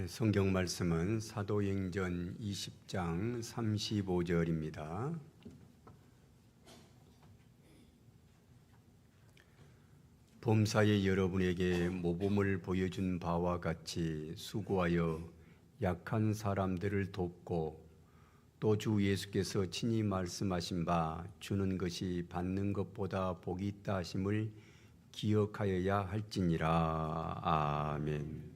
성경 말씀은 사도행전 20장 35절입니다. 범사에 여러분에게 모범을 보여준 바와 같이 수고하여 약한 사람들을 돕고 또 주 예수께서 친히 말씀하신 바 주는 것이 받는 것보다 복이 있다 하심을 기억하여야 할지니라. 아멘.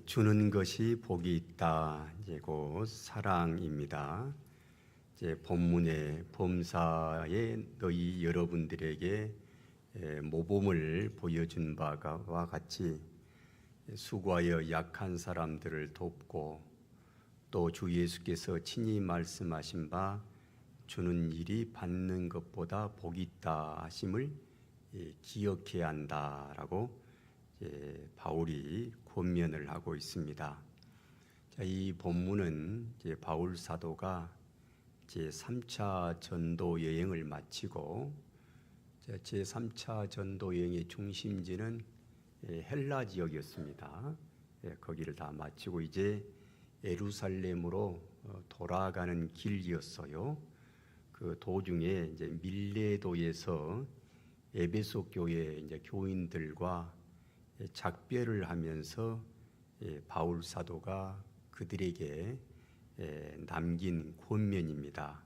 주는 것이 복이 있다. 이제 곧 사랑입니다. 이제 본문의 범사에 너희 여러분들에게 모범을 보여준 바와 같이 수고하여 약한 사람들을 돕고 또 주 예수께서 친히 말씀하신 바 주는 일이 받는 것보다 복이 있다 하심을 기억해야 한다라고 바울이 권면을 하고 있습니다. 자, 이 본문은 바울 사도가 제3차 전도 여행을 마치고 제3차 전도 여행의 중심지는 헬라 지역이었습니다. 거기를 다 마치고 이제 예루살렘으로 돌아가는 길이었어요. 그 도중에 이제 밀레도에서 에베소 교회 이제 교인들과 작별을 하면서 바울 사도가 그들에게 남긴 권면입니다.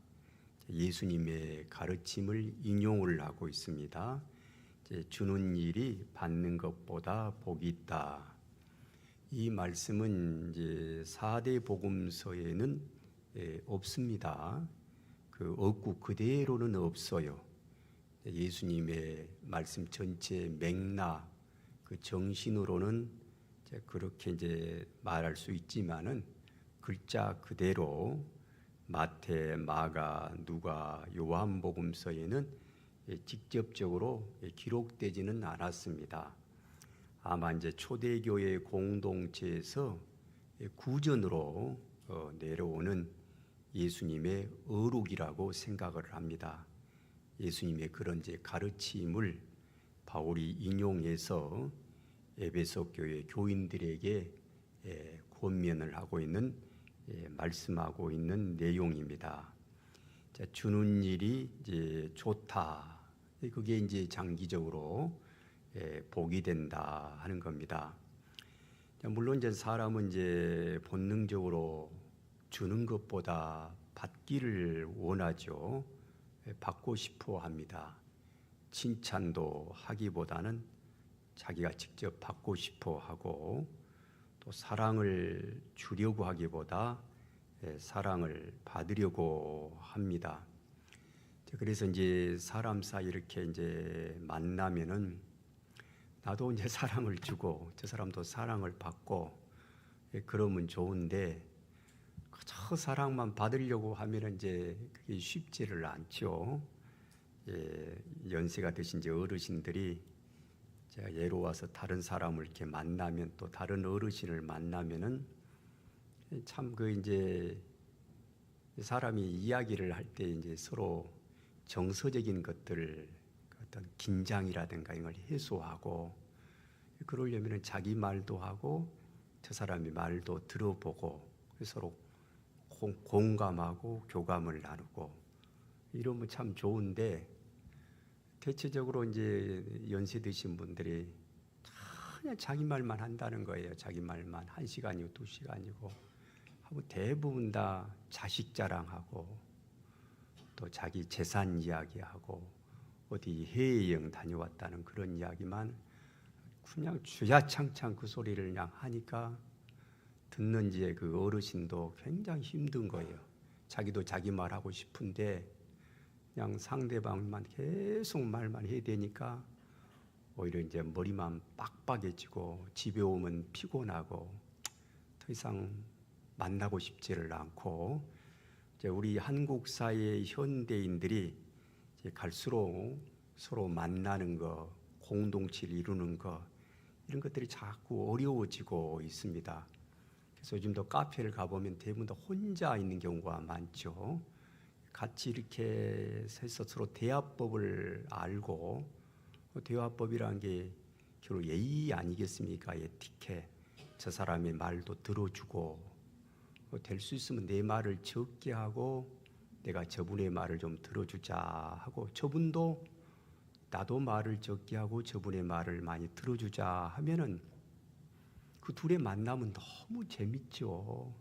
예수님의 가르침을 인용을 하고 있습니다. 주는 일이 받는 것보다 복이 있다. 이 말씀은 이제 4대 복음서에는 없습니다. 그 없고 그대로는 없어요. 예수님의 말씀 전체 맥락, 그 정신으로는 그렇게 이제 말할 수 있지만은 글자 그대로 마태, 마가, 누가, 요한복음서에는 직접적으로 기록되지는 않았습니다. 아마 이제 초대교회 공동체에서 구전으로 내려오는 예수님의 어록이라고 생각을 합니다. 예수님의 그런 이제 가르침을 바울이 인용해서 에베소 교회 교인들에게 권면을 하고 있는 말씀하고 있는 내용입니다. 자, 주는 일이 이제 좋다. 그게 이제 장기적으로 복이 된다 하는 겁니다. 자, 물론 이제 사람은 이제 본능적으로 주는 것보다 받기를 원하죠. 받고 싶어 합니다. 칭찬도 하기보다는 자기가 직접 받고 싶어 하고, 또 사랑을 주려고 하기보다 사랑을 받으려고 합니다. 그래서 이제 사람 사이 이렇게 이제 만나면은 나도 이제 사랑을 주고 저 사람도 사랑을 받고 그러면 좋은데, 저 사랑만 받으려고 하면은 이제 그게 쉽지를 않죠. 연세가 드신 이제 어르신들이 제가 예로 와서 다른 사람을 이렇게 만나면, 또 다른 어르신을 만나면은 참 그 이제 사람이 이야기를 할 때 이제 서로 정서적인 것들을, 어떤 긴장이라든가 이걸 해소하고, 그러려면은 자기 말도 하고 저 사람의 말도 들어보고 서로 공감하고 교감을 나누고 이러면 참 좋은데, 대체적으로 이제 연세 드신 분들이 그냥 자기 말만 한다는 거예요. 자기 말만 1시간이고 2시간이고 하고, 대부분 다 자식 자랑하고 또 자기 재산 이야기하고 어디 해외여행 다녀왔다는 그런 이야기만 그냥 주야창창 그 소리를 그냥 하니까 듣는 이제 그 어르신도 굉장히 힘든 거예요. 자기도 자기 말하고 싶은데 그냥 상대방만 계속 말만 해야 되니까 오히려 이제 머리만 빡빡해지고 집에 오면 피곤하고 더 이상 만나고 싶지를 않고, 이제 우리 한국 사회의 현대인들이 이제 갈수록 서로 만나는 거, 공동체를 이루는 거, 이런 것들이 자꾸 어려워지고 있습니다. 그래서 요즘도 카페를 가보면 대부분 다 혼자 있는 경우가 많죠. 같이 이렇게 해서 서로 대화법을 알고, 대화법이라는 게 결국 예의 아니겠습니까? 에티켓. 저 사람의 말도 들어주고, 될 수 있으면 내 말을 적게 하고 내가 저분의 말을 좀 들어주자 하고, 저분도 나도 말을 적게 하고 저분의 말을 많이 들어주자 하면은 그 둘의 만남은 너무 재밌죠.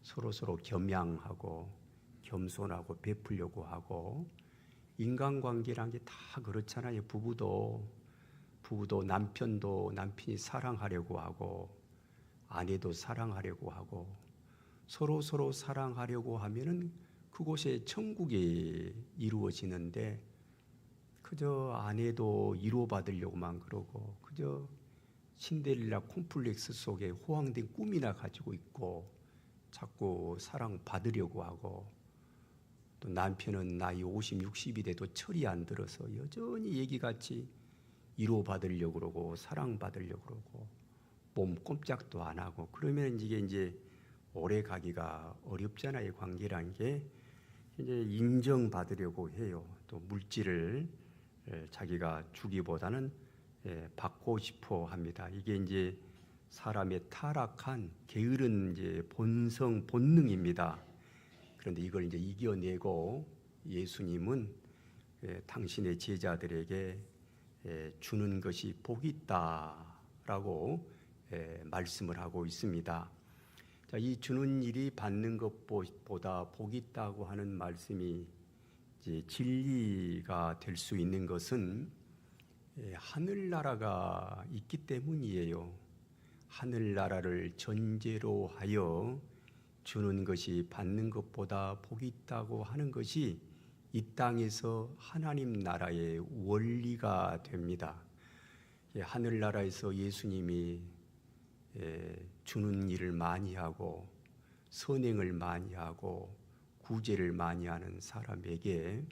서로 겸양하고 겸손하고 베풀려고 하고, 인간관계란 게 다 그렇잖아요. 부부도 남편이 사랑하려고 하고 아내도 사랑하려고 하고, 서로 사랑하려고 하면은 그곳에 천국이 이루어지는데, 그저 아내도 위로받으려고만 그러고 그저 신데렐라 콤플렉스 속에 호황된 꿈이나 가지고 있고 자꾸 사랑받으려고 하고, 또 남편은 나이 50, 60이 돼도 철이 안 들어서 여전히 얘기같이 위로받으려고 그러고 사랑받으려고 그러고 몸 꼼짝도 안 하고, 그러면 이게 이제 오래 가기가 어렵잖아요. 관계란 게 이제 인정받으려고 해요. 또 물질을 자기가 주기보다는 받고 싶어 합니다. 이게 이제 사람의 타락한 게으른 이제 본능입니다. 그런데 이걸 이제 이겨내고 예수님은 당신의 제자들에게 주는 것이 복이 있다라고 말씀을 하고 있습니다. 자, 이 주는 일이 받는 것보다 복이 있다고 하는 말씀이 이제 진리가 될 수 있는 것은 하늘나라가 있기 때문이에요. 하늘나라를 전제로 하여 주는 것이 받는 것보다 복이 있다고 하는 것이 이 땅에서 하나님 나라의 원리가 됩니다. 하늘나라에서 예수님이 주는 일을 많이 하고 선행을 많이 하고 구제를 많이 하는 사람에게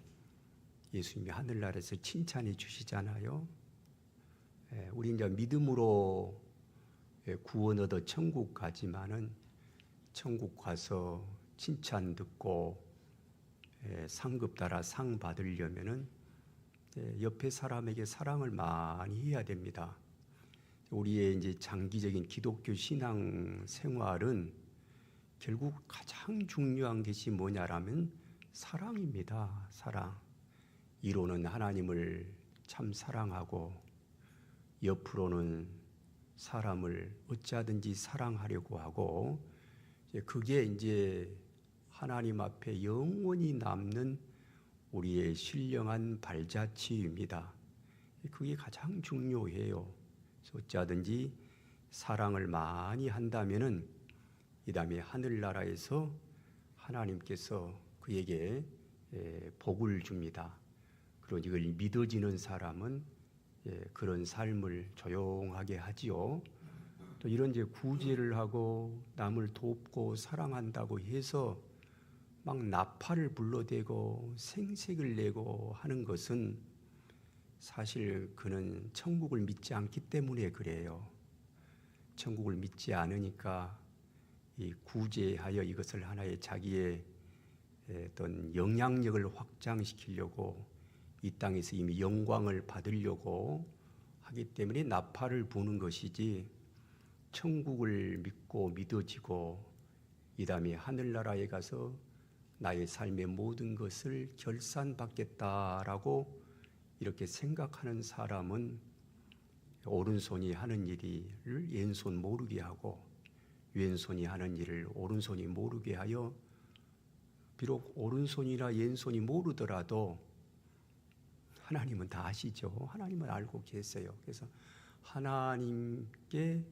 예수님이 하늘나라에서 칭찬해 주시잖아요. 우리 이제 믿음으로 구원 얻어 천국 가지만은 천국 가서 칭찬 듣고 상급 따라 상 받으려면은 옆에 사람에게 사랑을 많이 해야 됩니다. 우리의 이제 장기적인 기독교 신앙 생활은 결국 가장 중요한 것이 뭐냐라면 사랑입니다. 사랑. 이로는 하나님을 참 사랑하고 옆으로는 사람을 어찌하든지 사랑하려고 하고 그게 이제 하나님 앞에 영원히 남는 우리의 신령한 발자취입니다. 그게 가장 중요해요. 어찌하든지 사랑을 많이 한다면은 이 다음에 하늘나라에서 하나님께서 그에게 복을 줍니다. 그리고 이걸 믿어지는 사람은 그런 삶을 조용하게 하지요. 또 이런 이제 구제를 하고 남을 돕고 사랑한다고 해서 막 나팔을 불러대고 생색을 내고 하는 것은 사실 그는 천국을 믿지 않기 때문에 그래요. 천국을 믿지 않으니까 이 구제하여 이것을 하나의 자기의 어떤 영향력을 확장시키려고 이 땅에서 이미 영광을 받으려고 하기 때문에 나팔을 부는 것이지, 천국을 믿고 믿어지고 이 다음에 하늘나라에 가서 나의 삶의 모든 것을 결산받겠다라고 이렇게 생각하는 사람은 오른손이 하는 일을 왼손 모르게 하고 왼손이 하는 일을 오른손이 모르게 하여, 비록 오른손이나 왼손이 모르더라도 하나님은 다 아시죠. 하나님은 알고 계세요. 그래서 하나님께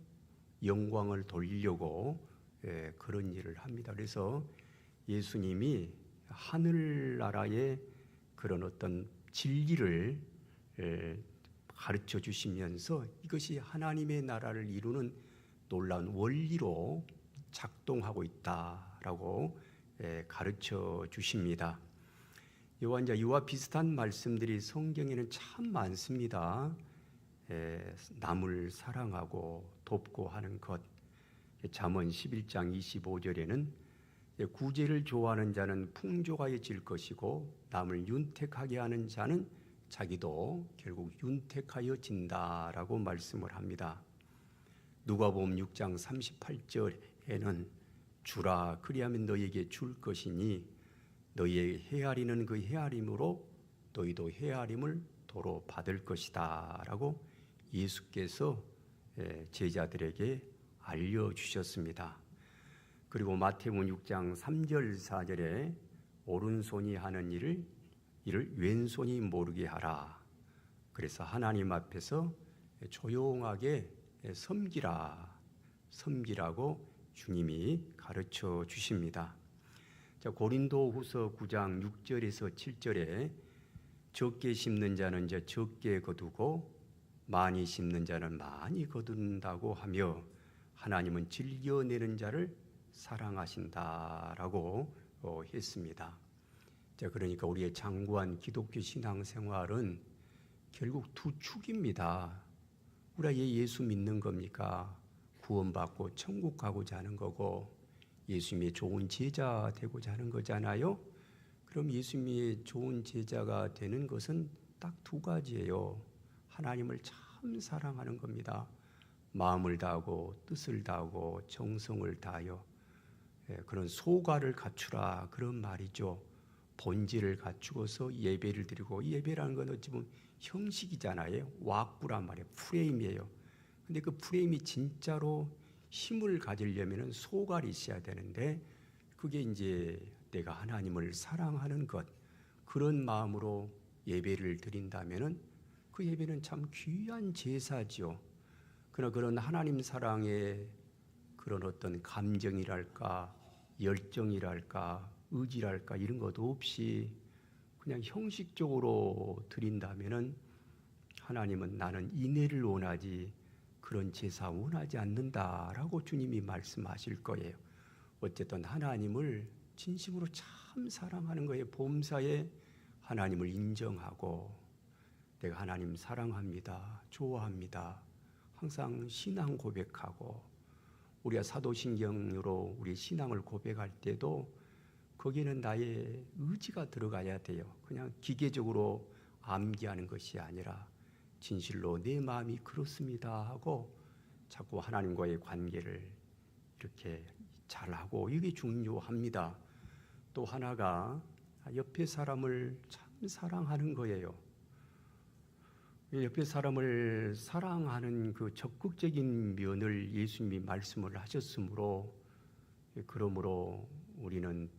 영광을 돌리려고 그런 일을 합니다. 그래서 예수님이 하늘나라의 그런 어떤 진리를 가르쳐 주시면서 이것이 하나님의 나라를 이루는 놀라운 원리로 작동하고 있다라고 가르쳐 주십니다. 이와 비슷한 말씀들이 성경에는 참 많습니다. 남을 사랑하고 돕고 하는 것. 잠언 11장 25절에는 구제를 좋아하는 자는 풍족하여질 것이고 남을 윤택하게 하는 자는 자기도 결국 윤택하여진다라고 말씀을 합니다. 누가복음 6장 38절에는 주라 그리하면 너희에게 줄 것이니 너희의 헤아리는 그 헤아림으로 너희도 헤아림을 도로 받을 것이다 라고 예수께서 제자들에게 알려주셨습니다. 그리고 마태복음 6장 3절 4절에 오른손이 하는 이를 왼손이 모르게 하라. 그래서 하나님 앞에서 조용하게 섬기라고 주님이 가르쳐 주십니다. 고린도후서 9장 6절에서 7절에 적게 심는 자는 적게 거두고 많이 심는 자는 많이 거둔다고 하며 하나님은 즐겨내는 자를 사랑하신다라고 했습니다. 그러니까 우리의 장구한 기독교 신앙생활은 결국 두 축입니다. 우리가 예수 믿는 겁니까? 구원받고 천국 가고자 하는 거고 예수님의 좋은 제자 되고자 하는 거잖아요. 그럼 예수님의 좋은 제자가 되는 것은 딱 두 가지예요. 하나님을 참 사랑하는 겁니다. 마음을 다하고 뜻을 다하고 정성을 다하여 그런 소가를 갖추라, 그런 말이죠. 본질을 갖추고서 예배를 드리고, 예배라는 건 어찌 보면 형식이잖아요. 왁구란 말이에요. 프레임이에요. 근데 그 프레임이 진짜로 힘을 가지려면 소갈이 있어야 되는데, 그게 이제 내가 하나님을 사랑하는 것, 그런 마음으로 예배를 드린다면은 그 예배는 참 귀한 제사지요. 그러나 그런 하나님 사랑의 그런 어떤 감정이랄까, 열정이랄까, 의지랄까 이런 것도 없이 그냥 형식적으로 드린다면은 하나님은 나는 인애를 원하지 그런 제사 원하지 않는다라고 주님이 말씀하실 거예요. 어쨌든 하나님을 진심으로 참 사랑하는 거예요. 범사에 하나님을 인정하고 내가 하나님 사랑합니다. 좋아합니다. 항상 신앙 고백하고 우리가 사도신경으로 우리 신앙을 고백할 때도 거기에는 나의 의지가 들어가야 돼요. 그냥 기계적으로 암기하는 것이 아니라 진실로 내 마음이 그렇습니다 하고 자꾸 하나님과의 관계를 이렇게 잘하고 이게 중요합니다. 또 하나가 옆에 사람을 참 사랑하는 거예요. 옆에 사람을 사랑하는 그 적극적인 면을 예수님이 말씀을 하셨으므로 그러므로 우리는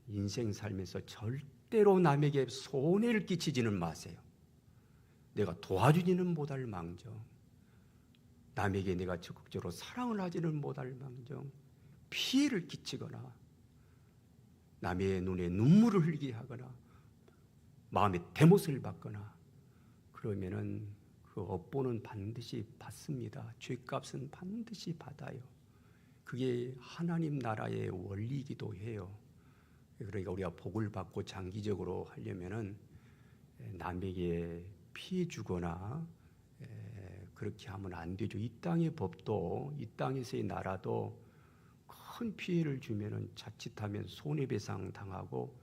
인생 살면서 절대로 남에게 손해를 끼치지는 마세요. 내가 도와주지는 못할 망정, 남에게 내가 적극적으로 사랑을 하지는 못할 망정, 피해를 끼치거나 남의 눈에 눈물을 흘리게 하거나 마음의 대못을 받거나 그러면은 그 업보는 반드시 받습니다. 죄값은 반드시 받아요. 그게 하나님 나라의 원리이기도 해요. 그러니까 우리가 복을 받고 장기적으로 하려면은 남에게 피해 주거나 그렇게 하면 안 되죠. 이 땅의 법도 이 땅에서의 나라도 큰 피해를 주면은 자칫하면 손해배상 당하고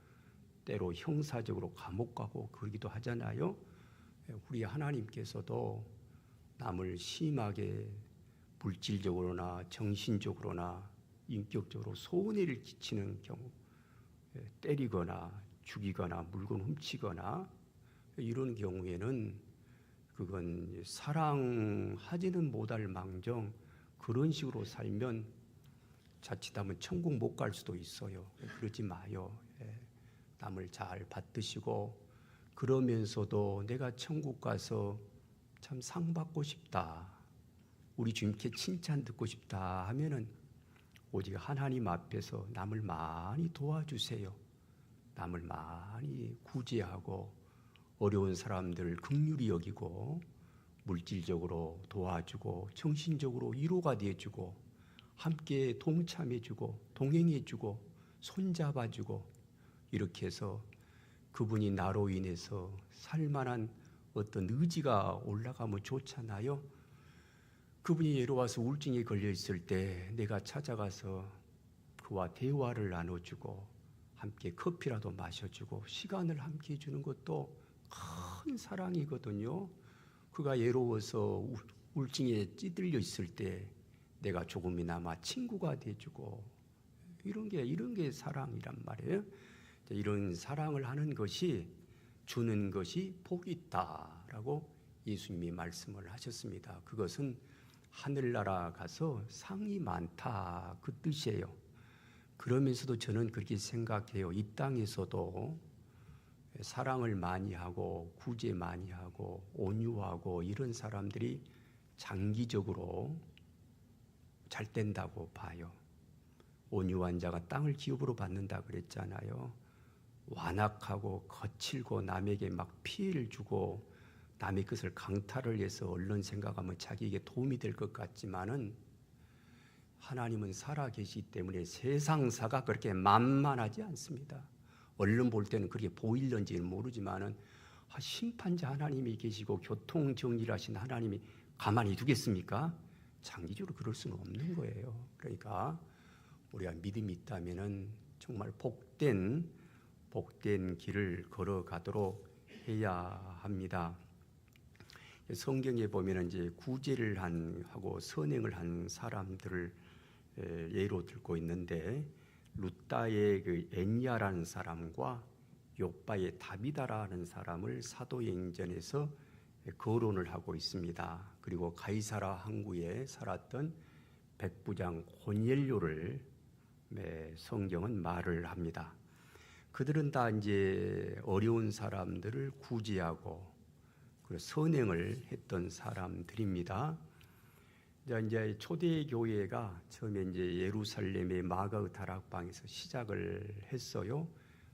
때로 형사적으로 감옥 가고 그러기도 하잖아요. 우리 하나님께서도 남을 심하게 물질적으로나 정신적으로나 인격적으로 손해를 끼치는 경우, 때리거나 죽이거나 물건 훔치거나 이런 경우에는 그건 사랑하지는 못할 망정 그런 식으로 살면 자칫하면 천국 못 갈 수도 있어요. 그러지 마요. 남을 잘 받드시고 그러면서도 내가 천국 가서 참 상 받고 싶다, 우리 주님께 칭찬 듣고 싶다 하면은 오직 하나님 앞에서 남을 많이 도와주세요. 남을 많이 구제하고 어려운 사람들을 긍휼히 여기고 물질적으로 도와주고 정신적으로 위로가 되어주고 함께 동참해주고 동행해주고 손잡아주고 이렇게 해서 그분이 나로 인해서 살만한 어떤 의지가 올라가면 좋잖아요. 그분이 예로 와서 우울증에 걸려 있을 때 내가 찾아가서 그와 대화를 나눠주고 함께 커피라도 마셔주고 시간을 함께 해주는 것도 큰 사랑이거든요. 그가 외로워서 우울증에 찌들려 있을 때 내가 조금이나마 친구가 돼주고 이런 게 사랑이란 말이에요. 이런 사랑을 하는 것이 주는 것이 복이 있다라고 예수님이 말씀을 하셨습니다. 그것은 하늘나라 가서 상이 많다 그 뜻이에요. 그러면서도 저는 그렇게 생각해요. 이 땅에서도 사랑을 많이 하고 구제 많이 하고 온유하고 이런 사람들이 장기적으로 잘 된다고 봐요. 온유한 자가 땅을 기업으로 받는다 그랬잖아요. 완악하고 거칠고 남에게 막 피해를 주고 남의 것을 강탈을 해서 얼른 생각하면 자기에게 도움이 될 것 같지만은 하나님은 살아계시기 때문에 세상사가 그렇게 만만하지 않습니다. 얼른 볼 때는 그렇게 보일런지는 모르지만은 심판자 하나님이 계시고 교통 정리를 하신 하나님이 가만히 두겠습니까? 장기적으로 그럴 수는 없는 거예요. 그러니까 우리가 믿음이 있다면은 정말 복된 길을 걸어가도록 해야 합니다. 성경에 보면은 이제 구제를 하고 선행을 한 사람들을 예로 들고 있는데 룻다의 그 엔야라는 사람과 욥바의 다비다라는 사람을 사도행전에서 거론을 하고 있습니다. 그리고 가이사라 항구에 살았던 백부장 고넬료를 성경은 말을 합니다. 그들은 다 이제 어려운 사람들을 구제하고 그리고 선행을 했던 사람들입니다. 이제 초대 교회가 처음에 이제 예루살렘의 마가의 다락방에서 시작을 했어요.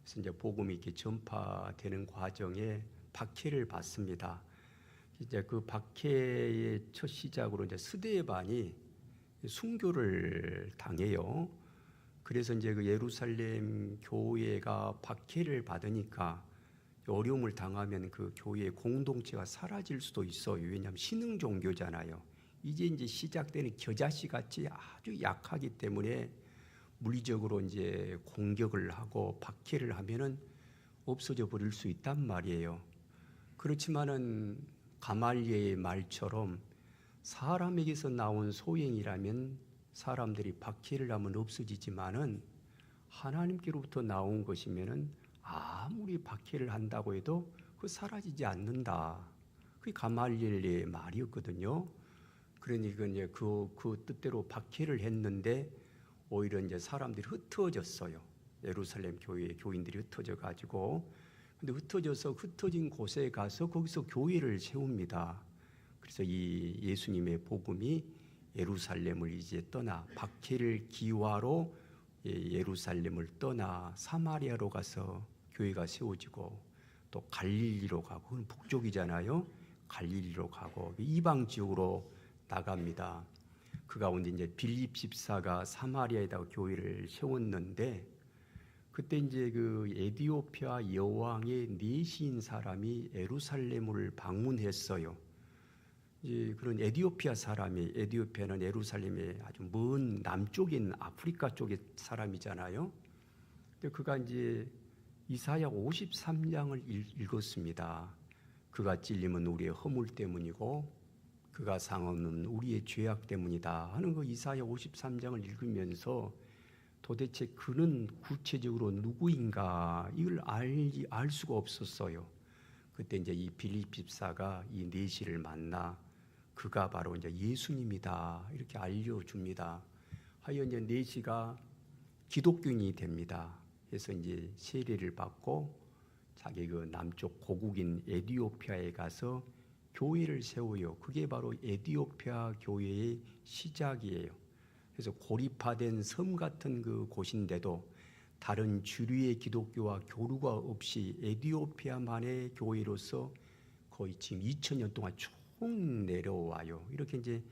그래서 이제 복음이 이렇게 전파되는 과정에 박해를 받습니다. 이제 그 박해의 첫 시작으로 이제 스데반이 순교를 당해요. 그래서 이제 그 예루살렘 교회가 박해를 받으니까 어려움을 당하면 그 교회의 공동체가 사라질 수도 있어요. 왜냐하면 신흥 종교잖아요. 이제 시작되는 겨자씨 같이 아주 약하기 때문에 물리적으로 이제 공격을 하고 박해를 하면은 없어져 버릴 수 있단 말이에요. 그렇지만은 가말리의 말처럼 사람에게서 나온 소행이라면 사람들이 박해를 하면 없어지지만은 하나님께로부터 나온 것이면은 아무리 박해를 한다고 해도 그 사라지지 않는다. 그게 가말리의 말이었거든요. 그러니까 이제 그 뜻대로 박해를 했는데 오히려 이제 사람들이 흩어졌어요. 예루살렘 교회의 교인들이 흩어져 가지고 근데 흩어진 곳에 가서 거기서 교회를 세웁니다. 그래서 이 예수님의 복음이 예루살렘을 이제 떠나 박해를 기화로 예루살렘을 떠나 사마리아로 가서 교회가 세워지고 또 갈릴리로 가고 그건 북쪽이잖아요. 갈릴리로 가고 이방 지역으로 나갑니다. 그 가운데 이제 빌립 집사가 사마리아에다가 교회를 세웠는데 그때 이제 그 에디오피아 여왕의 내시인 사람이 예루살렘을 방문했어요. 이제 그런 에디오피아는 예루살렘의 아주 먼 남쪽인 아프리카 쪽의 사람이잖아요. 근데 그가 이제 이사야 53장을 읽었습니다. 그가 찔림은 우리의 허물 때문이고 그가 상함은 우리의 죄악 때문이다 하는 그 이사야 53장을 읽으면서 도대체 그는 구체적으로 누구인가 이걸 알 수가 없었어요. 그때 이제 이 빌립 집사가 이 내시를 만나 그가 바로 이제 예수님이다 이렇게 알려줍니다. 하여 이제 내시가 기독교인이 됩니다. 그래서 이제 세례를 받고 자기 그 남쪽 고국인 에디오피아에 가서 교회를 세워요. 그게 바로 에디오피아 교회의 시작이에요. 그래서 고립화된 섬 같은 그 곳인데도 다른 주류의 기독교와 교류가 없이 에디오피아만의 교회로서 거의 지금 2000년 동안 쭉 내려와요. 이렇게 이제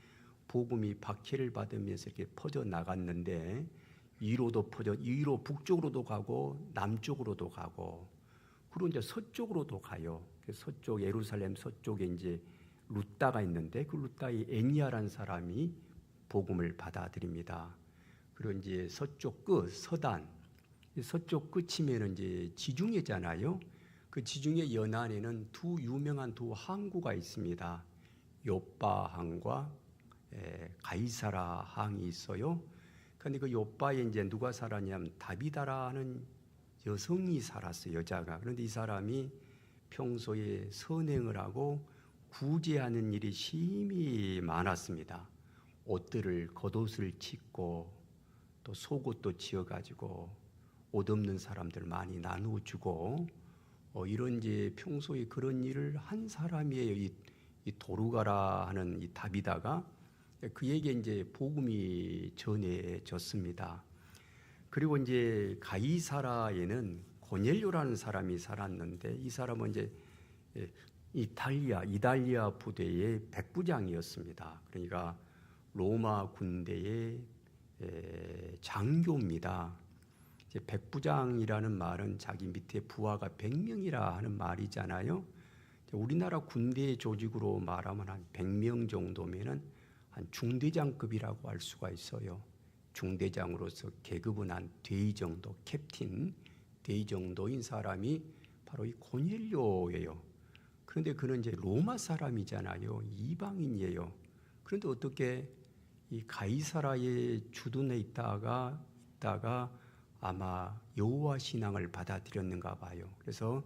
복음이 박해를 받으면서 이렇게 퍼져 나갔는데 위로 북쪽으로도 가고 남쪽으로도 가고 그리고 이제 서쪽으로도 가요. 서쪽 예루살렘 서쪽에 이제 루따가 있는데 그 루따의 애니아라는 사람이 복음을 받아들입니다. 그리고 이제 서쪽 끝 서단 서쪽 끝이면은 이제 지중해잖아요. 그 지중해 연안에는 유명한 두 항구가 있습니다. 요빠 항과 가이사라 항이 있어요. 그런데 그 요빠에 이제 누가 살았냐면 다비다라는 여성이 살았어요. 여자가. 그런데 이 사람이 평소에 선행을 하고 구제하는 일이 심히 많았습니다. 겉옷을 찢고 또 속옷도 지어가지고 옷 없는 사람들 많이 나누어 주고 이런 이제 평소에 그런 일을 한 사람이에요. 이 도루가라 하는 이 다비다가 그에게 이제 복음이 전해졌습니다. 그리고 이제 가이사라에는 고넬료라는 사람이 살았는데 이 사람은 이제 이달리아 부대의 백부장이었습니다. 그러니까 로마 군대의 장교입니다. 이제 백부장이라는 말은 자기 밑에 부하가 100명이라 하는 말이잖아요. 우리나라 군대 조직으로 말하면 한 100명 정도면은 한 중대장급이라고 할 수가 있어요. 중대장으로서 계급은 한 대위 정도, 캡틴 대위 정도인 사람이 바로 이 고넬료예요. 그런데 그는 이제 로마 사람이잖아요. 이방인이에요. 그런데 어떻게 이 가이사라에 주둔해 있다가 아마 여호와 신앙을 받아들였는가 봐요. 그래서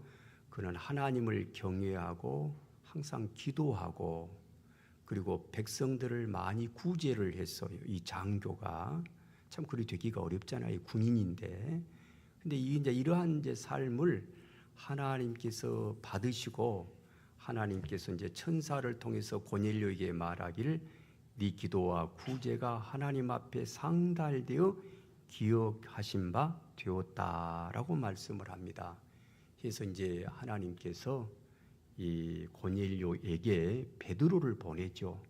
그는 하나님을 경외하고 항상 기도하고 그리고 백성들을 많이 구제를 했어요. 이 장교가 참 그리 되기가 어렵잖아요. 군인인데 근데 이제 이러한 이제 삶을 하나님께서 받으시고 하나님께서 이제 천사를 통해서 고넬료에게 말하기를 네 기도와 구제가 하나님 앞에 상달되어 기억하신 바 되었다라고 말씀을 합니다. 그래서 이제 하나님께서 이 고넬료에게 베드로를 보내죠.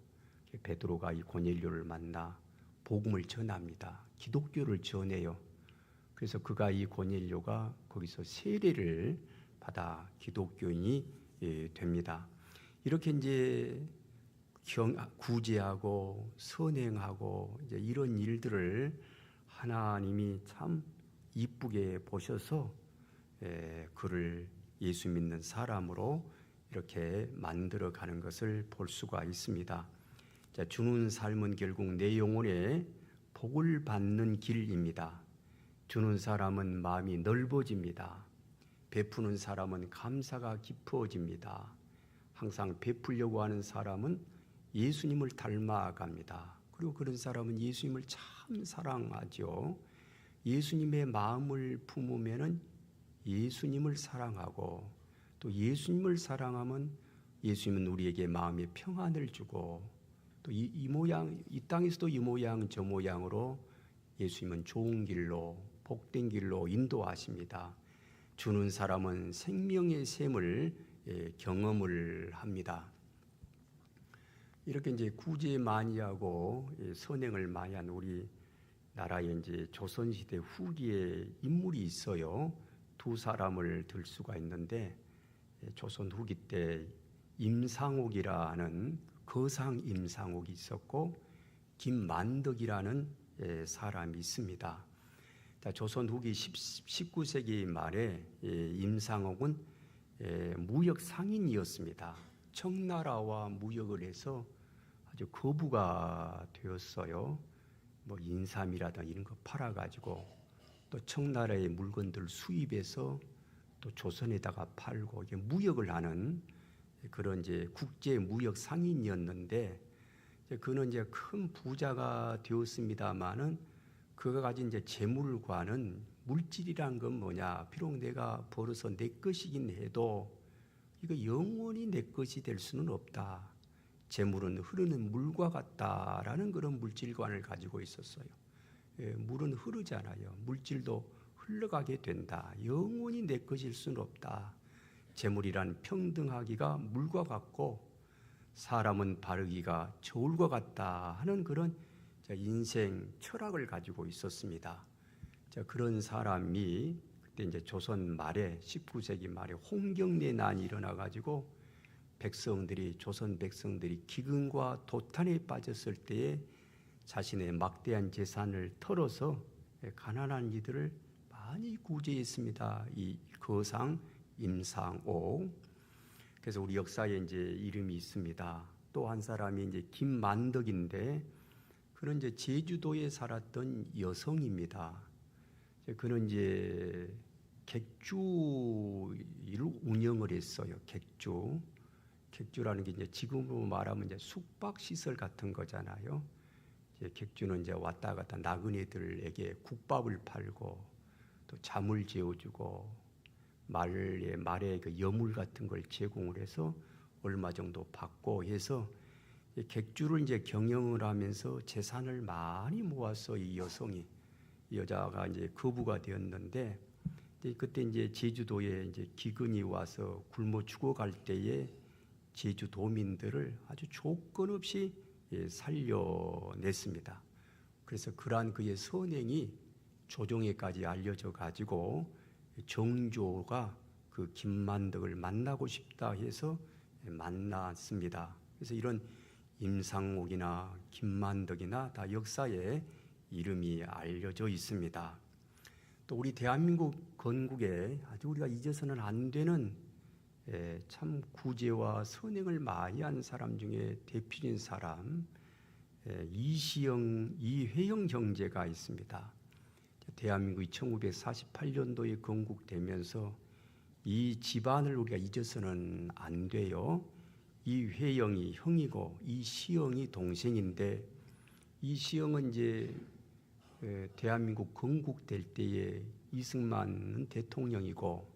베드로가 이 고넬료를 만나 복음을 전합니다. 기독교를 전해요. 그래서 그가 이 고넬료가 거기서 세례를 받아 기독교인이 됩니다. 이렇게 이제 구제하고 선행하고 이제 이런 일들을 하나님이 참 이쁘게 보셔서 그를 예수 믿는 사람으로 이렇게 만들어 가는 것을 볼 수가 있습니다. 자, 주는 삶은 결국 내 영혼에 복을 받는 길입니다. 주는 사람은 마음이 넓어집니다. 베푸는 사람은 감사가 깊어집니다. 항상 베풀려고 하는 사람은 예수님을 닮아갑니다. 그리고 그런 사람은 예수님을 참 사랑하죠. 예수님의 마음을 품으면은 예수님을 사랑하고 또 예수님을 사랑하면 예수님은 우리에게 마음의 평안을 주고 또 이 땅에서도 이 모양 저 모양으로 예수님은 좋은 길로 복된 길로 인도하십니다. 주는 사람은 생명의 샘을 경험을 합니다. 이렇게 이제 구제 많이 하고 선행을 많이 한 우리 나라에 이제 조선시대 후기에 인물이 있어요. 두 사람을 들 수가 있는데 조선 후기 때 임상옥이라는 거상 임상옥이 있었고 김만덕이라는 사람이 있습니다. 조선 후기 19세기 말에 임상옥은 무역 상인이었습니다. 청나라와 무역을 해서 아주 거부가 되었어요. 뭐 인삼이라든가 이런 거 팔아가지고 또 청나라의 물건들 수입해서 또 조선에다가 팔고 이게 무역을 하는 그런 이제 국제 무역 상인이었는데 그는 이제 큰 부자가 되었습니다만은 그가 가진 이제 재물과는 물질이란 건 뭐냐? 비록 내가 벌어서 내 것이긴 해도 이거 영원히 내 것이 될 수는 없다. 재물은 흐르는 물과 같다라는 그런 물질관을 가지고 있었어요. 물은 흐르잖아요. 물질도 흘러가게 된다. 영원히 내 것일 수는 없다. 재물이란 평등하기가 물과 같고 사람은 바르기가 저울과 같다 하는 그런 인생 철학을 가지고 있었습니다. 그런 사람이 그때 이제 조선 말에 19세기 말에 홍경래난이 일어나 가지고 조선 백성들이 기근과 도탄에 빠졌을 때에 자신의 막대한 재산을 털어서 가난한 이들을 많이 구제했습니다. 이 거상 임상옥. 그래서 우리 역사에 이제 이름이 있습니다. 또 한 사람이 이제 김만덕인데 그는 이제 제주도에 살았던 여성입니다. 그는 이제 객주를 운영을 했어요. 객주라는 게 이제 지금으로 말하면 이제 숙박 시설 같은 거잖아요. 이제 객주는 이제 왔다 갔다 나그네들에게 국밥을 팔고 또 잠을 재워주고 말에 그 여물 같은 걸 제공을 해서 얼마 정도 받고 해서 객주를 이제 경영을 하면서 재산을 많이 모았어. 이 여자가 이제 거부가 되었는데 그때 이제 제주도에 이제 기근이 와서 굶어 죽어갈 때에 제주도민들을 아주 조건 없이 살려냈습니다. 그래서 그러한 그의 선행이 조정에까지 알려져 가지고 정조가 그 김만덕을 만나고 싶다 해서 만났습니다. 그래서 이런 임상옥이나 김만덕이나 다 역사에 이름이 알려져 있습니다. 또 우리 대한민국 건국에 아주 우리가 잊어서는 안 되는 참 구제와 선행을 많이 한 사람 중에 대표적인 사람 이회영 형제가 있습니다. 대한민국이 1948년도에 건국되면서 이 집안을 우리가 잊어서는 안 돼요. 이회영이 형이고 이시영이 동생인데 이시영은 이제 대한민국 건국될 때에 이승만은 대통령이고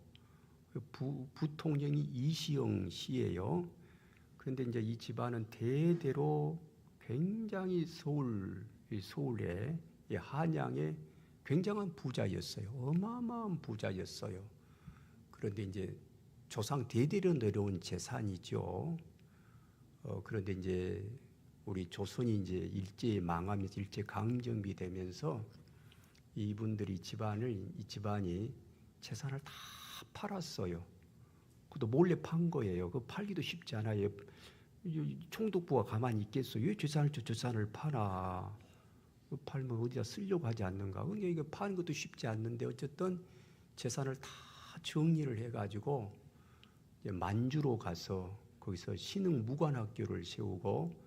부통령이 이시영 씨예요. 그런데 이제 이 집안은 대대로 굉장히 서울의 한양의 굉장한 부자였어요. 어마어마한 부자였어요. 그런데 이제 조상 대대로 내려온 재산이죠. 그런데 이제 우리 조선이 이제 일제 망하면서 일제 강점기 되면서 이 집안이 재산을 다 팔았어요. 그것도 몰래 판 거예요. 그 팔기도 쉽지 않아요. 총독부가 가만히 있겠어요? 왜 재산을 파나? 팔면 어디다 쓰려고 하지 않는가? 그러니까 이거 파는 것도 쉽지 않는데 어쨌든 재산을 다 정리를 해가지고 이제 만주로 가서 거기서 신흥무관학교를 세우고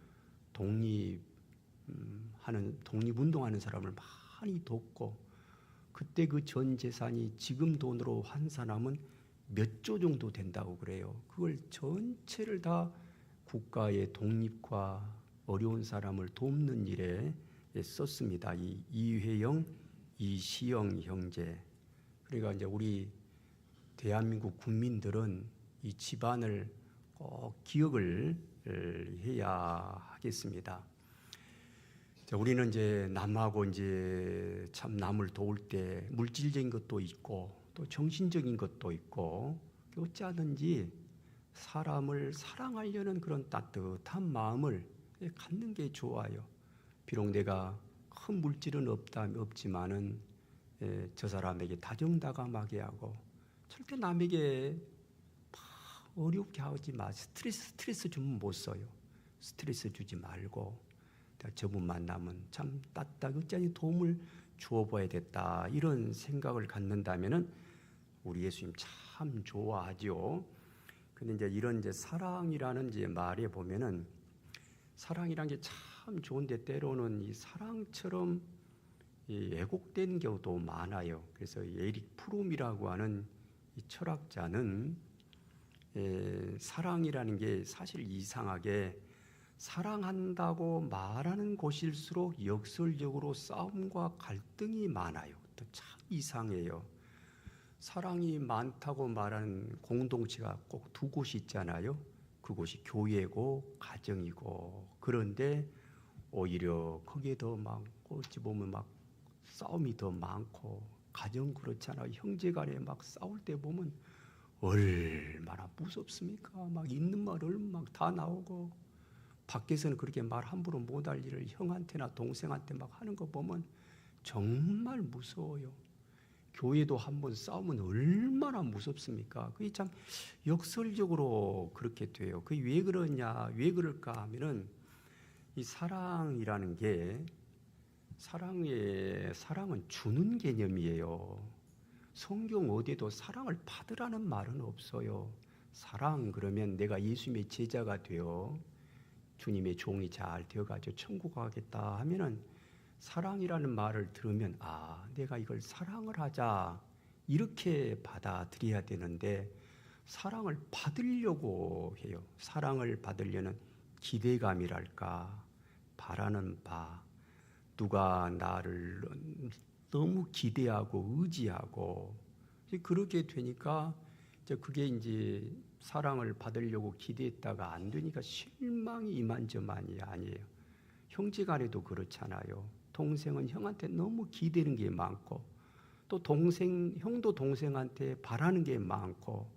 독립운동하는 사람을 많이 돕고 그때 그 전 재산이 지금 돈으로 환산하면 몇 조 정도 된다고 그래요. 그걸 전체를 다 국가의 독립과 어려운 사람을 돕는 일에 썼습니다. 이 이회영, 이시영 형제. 그러니까 이제 우리 대한민국 국민들은 이 집안을 꼭 기억을 해야 하겠습니다. 우리는 이제 남하고 이제 참 남을 도울 때 물질적인 것도 있고 또 정신적인 것도 있고 어찌하든지 사람을 사랑하려는 그런 따뜻한 마음을 갖는 게 좋아요. 비록 내가 큰 물질은 없지만은 저 사람에게 다정다감하게 하고 절대 남에게 어렵게 하지 마. 스트레스 주면 못 써요. 스트레스 주지 말고 저분 만나면 참 따뜻하게 어찌하니 도움을 주어봐야겠다 이런 생각을 갖는다면은 우리 예수님 참 좋아하죠. 근데 이제 이런 이제 사랑이라는 이제 말에 보면은 사랑이란 게 참 좋은데 때로는 이 사랑처럼 왜곡된 경우도 많아요. 그래서 에릭 프롬이라고 하는 이 철학자는 사랑이라는 게 사실 이상하게 사랑한다고 말하는 곳일수록 역설적으로 싸움과 갈등이 많아요. 또 참 이상해요. 사랑이 많다고 말하는 공동체가 꼭 두 곳이 있잖아요. 그곳이 교회고 가정이고 그런데 오히려 거기에 더 많고 어찌 보면 막 싸움이 더 많고 가정 그렇잖아요. 형제간에 막 싸울 때 보면 얼마나 무섭습니까? 막 있는 말 얼마 막 다 나오고 밖에서는 그렇게 말 함부로 못할 일을 형한테나 동생한테 막 하는 거 보면 정말 무서워요. 교회도 한번 싸우면 얼마나 무섭습니까? 그게 참 역설적으로 그렇게 돼요. 그게 왜 그러냐, 왜 그럴까 하면은 이 사랑이라는 게 사랑은 주는 개념이에요. 성경 어디에도 사랑을 받으라는 말은 없어요. 사랑 그러면 내가 예수님의 제자가 되어 주님의 종이 잘 되어가지고 천국 가겠다 하면은 사랑이라는 말을 들으면 내가 이걸 사랑을 하자 이렇게 받아들여야 되는데 사랑을 받으려고 해요. 사랑을 받으려는 기대감이랄까 바라는 바 누가 나를 너무 기대하고 의지하고 그렇게 되니까 그게 이제 사랑을 받으려고 기대했다가 안 되니까 실망이 이만저만이 아니에요. 형제간에도 그렇잖아요. 동생은 형한테 너무 기대는 게 많고 또 형도 동생한테 바라는 게 많고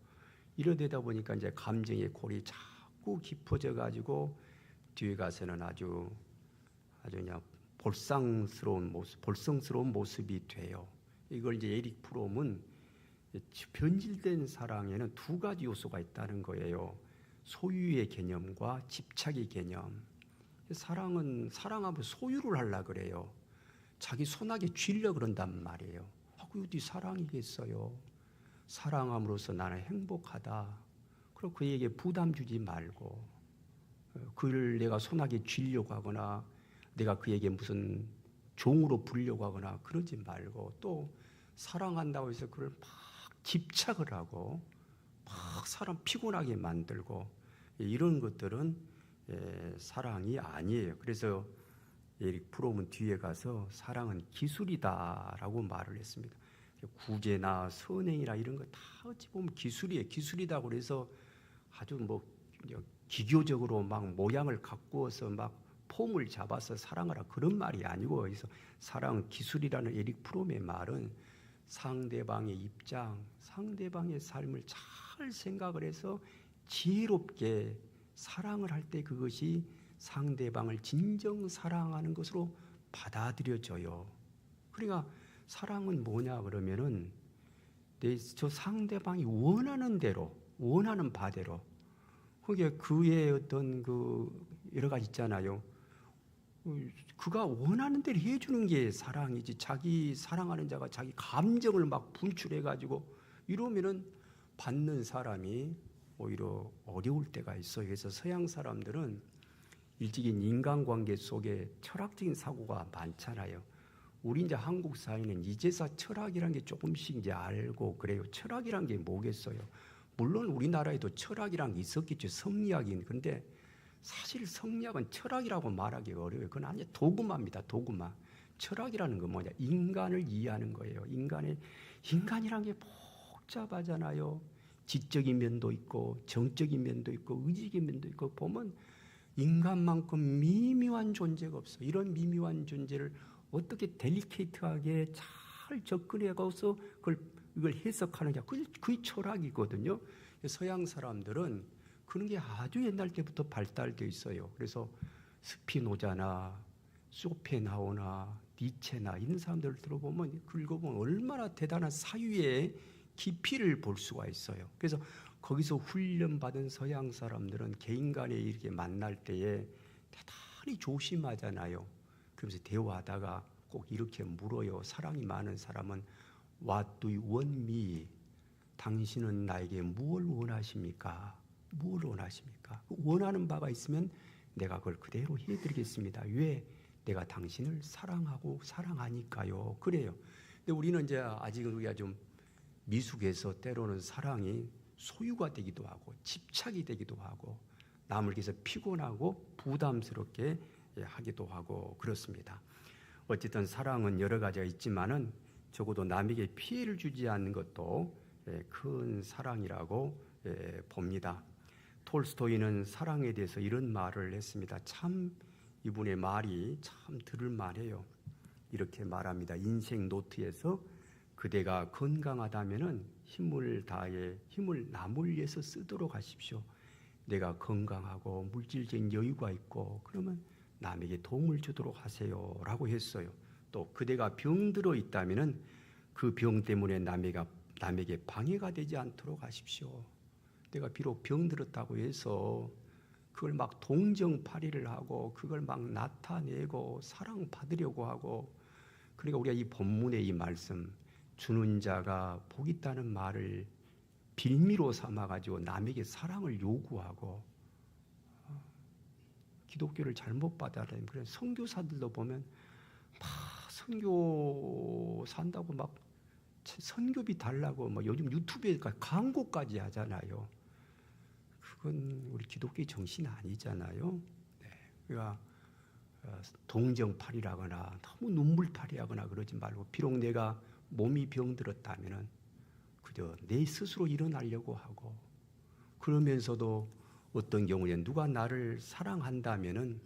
이러다 보니까 이제 감정의 골이 자꾸 깊어져 가지고 뒤에 가서는 아주 그냥 볼성스러운 모습이 돼요. 이걸 이제 에릭 프롬은 변질된 사랑에는 두 가지 요소가 있다는 거예요. 소유의 개념과 집착의 개념. 사랑하면 소유를 하려고 그래요. 자기 손아귀 쥐려 그런단 말이에요. 그게 어디 사랑이겠어요. 사랑함으로써 나는 행복하다. 그리고 그에게 부담 주지 말고 그를 내가 손아귀 쥐려고 하거나 내가 그에게 무슨 종으로 부리려고 하거나 그러지 말고 또 사랑한다고 해서 그를 막 집착을 하고 막 사람 피곤하게 만들고 이런 것들은 사랑이 아니에요. 그래서 에릭 프롬은 뒤에 가서 사랑은 기술이다라고 말을 했습니다. 구제나 선행이나 이런 거 다 어찌 보면 기술이에요. 기술이다 그래서 아주 뭐 기교적으로 막 모양을 가꾸어서 막 폼을 잡아서 사랑하라 그런 말이 아니고, 그래서 사랑은 기술이라는 에릭 프롬의 말은 상대방의 입장, 상대방의 삶을 잘 생각을 해서 지혜롭게 사랑을 할 때 그것이 상대방을 진정 사랑하는 것으로 받아들여져요. 그러니까 사랑은 뭐냐 그러면은 저 상대방이 원하는 대로, 원하는 바대로, 그게 그의 어떤 그 여러 가지 있잖아요. 그가 원하는 대로 해주는 게 사랑이지, 자기 사랑하는 자가 자기 감정을 막 분출해가지고 이러면은 받는 사람이 오히려 어려울 때가 있어요. 그래서 서양 사람들은 일찍인 인간관계 속에 철학적인 사고가 많잖아요. 우리 이제 한국 사회는 이제서 철학이란 게 조금씩 이제 알고 그래요. 철학이란 게 뭐겠어요? 물론 우리나라에도 철학이란 게 있었겠죠. 성리학인. 근데 사실 성리학은 철학이라고 말하기 어려워요. 그건 아니 도구마입니다. 도구마. 철학이라는 건 뭐냐? 인간을 이해하는 거예요. 인간이란 게 복잡하잖아요. 지적인 면도 있고 정적인 면도 있고 의지적인 면도 있고 보면 인간만큼 미묘한 존재가 없어. 이런 미묘한 존재를 어떻게 델리케이트하게 잘 접근해가서 이걸 해석하느냐. 그게 철학이거든요. 서양 사람들은 그런 게 아주 옛날 때부터 발달되어 있어요. 그래서 스피노자나 쇼펜하우나 니체나 이런 사람들을 들어보면, 읽어보면 얼마나 대단한 사유의 깊이를 볼 수가 있어요. 그래서 거기서 훈련받은 서양 사람들은 개인 간에 이렇게 만날 때에 대단히 조심하잖아요. 그러면서 대화하다가 꼭 이렇게 물어요. 사랑이 많은 사람은 What do you want me? 당신은 나에게 무엇을 원하십니까? 무엇을 원하십니까? 원하는 바가 있으면 내가 그걸 그대로 해드리겠습니다. 왜? 내가 당신을 사랑하고 사랑하니까요. 그래요. 근데 우리는 이제 아직은 우리가 좀 미숙해서 때로는 사랑이 소유가 되기도 하고 집착이 되기도 하고 남을 위해서 피곤하고 부담스럽게 하기도 하고 그렇습니다. 어쨌든 사랑은 여러 가지가 있지만은 적어도 남에게 피해를 주지 않는 것도 큰 사랑이라고 봅니다. 톨스토이는 사랑에 대해서 이런 말을 했습니다. 참 이분의 말이 참 들을 만해요. 이렇게 말합니다. 인생 노트에서 그대가 건강하다면은 힘을 다해 힘을 남을 위해서 쓰도록 하십시오. 내가 건강하고 물질적인 여유가 있고 그러면 남에게 도움을 주도록 하세요라고 했어요. 또 그대가 병들어 있다면은 그 병 때문에 남에게 방해가 되지 않도록 하십시오. 내가 비록 병들었다고 해서 그걸 막 동정파리를 하고 그걸 막 나타내고 사랑받으려고 하고, 그러니까 우리가 이 본문의 이 말씀 주는 자가 복 있다는 말을 빌미로 삼아가지고 남에게 사랑을 요구하고 기독교를 잘못 받아들이는 그런 선교사들도 보면 막 선교 산다고 막 선교비 달라고 뭐 요즘 유튜브에 광고까지 하잖아요. 그건 우리 기독교의 정신이 아니잖아요. 네. 그러니까 동정파리라거나 너무 눈물파리하거나 그러지 말고, 비록 내가 몸이 병들었다면은 그저 내 스스로 일어나려고 하고, 그러면서도 어떤 경우에 누가 나를 사랑한다면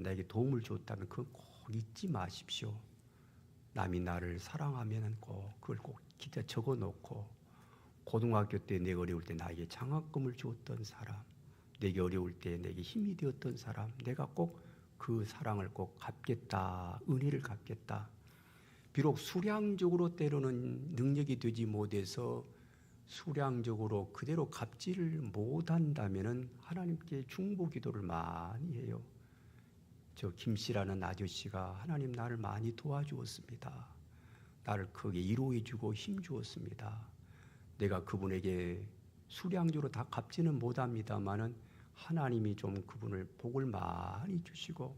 나에게 도움을 줬다면 그건 꼭 잊지 마십시오. 남이 나를 사랑하면 꼭 그걸 꼭 기타 적어놓고, 고등학교 때 내가 어려울 때 나에게 장학금을 주었던 사람, 내게 어려울 때 내게 힘이 되었던 사람, 내가 꼭 그 사랑을 꼭 갚겠다, 은혜를 갚겠다. 비록 수량적으로 때로는 능력이 되지 못해서 수량적으로 그대로 갚지를 못한다면은 하나님께 중보 기도를 많이 해요. 저 김씨라는 아저씨가 하나님 나를 많이 도와주었습니다. 나를 크게 위로해 주고 힘 주었습니다. 내가 그분에게 수량적으로 다 갚지는 못합니다만은 하나님이 좀 그분을 복을 많이 주시고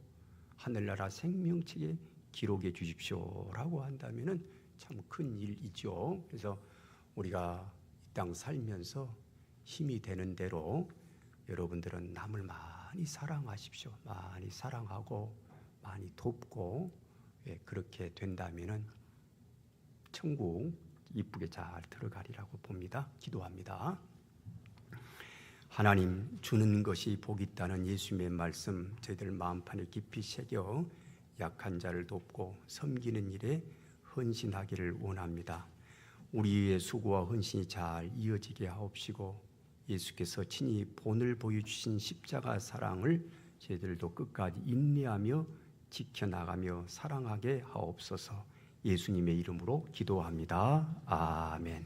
하늘나라 생명책에 기록해 주십시오라고 한다면은 참 큰 일이죠. 그래서 우리가 이 땅 살면서 힘이 되는 대로 여러분들은 남을 많이 사랑하십시오. 많이 사랑하고 많이 돕고, 그렇게 된다면은 천국 이쁘게 잘 들어가리라고 봅니다. 기도합니다. 하나님, 주는 것이 복이 있다는 예수님의 말씀 저희들 마음판에 깊이 새겨 약한 자를 돕고 섬기는 일에 헌신하기를 원합니다. 우리의 수고와 헌신이 잘 이어지게 하옵시고 예수께서 친히 본을 보여주신 십자가 사랑을 저희들도 끝까지 인내하며 지켜나가며 사랑하게 하옵소서. 예수님의 이름으로 기도합니다. 아멘.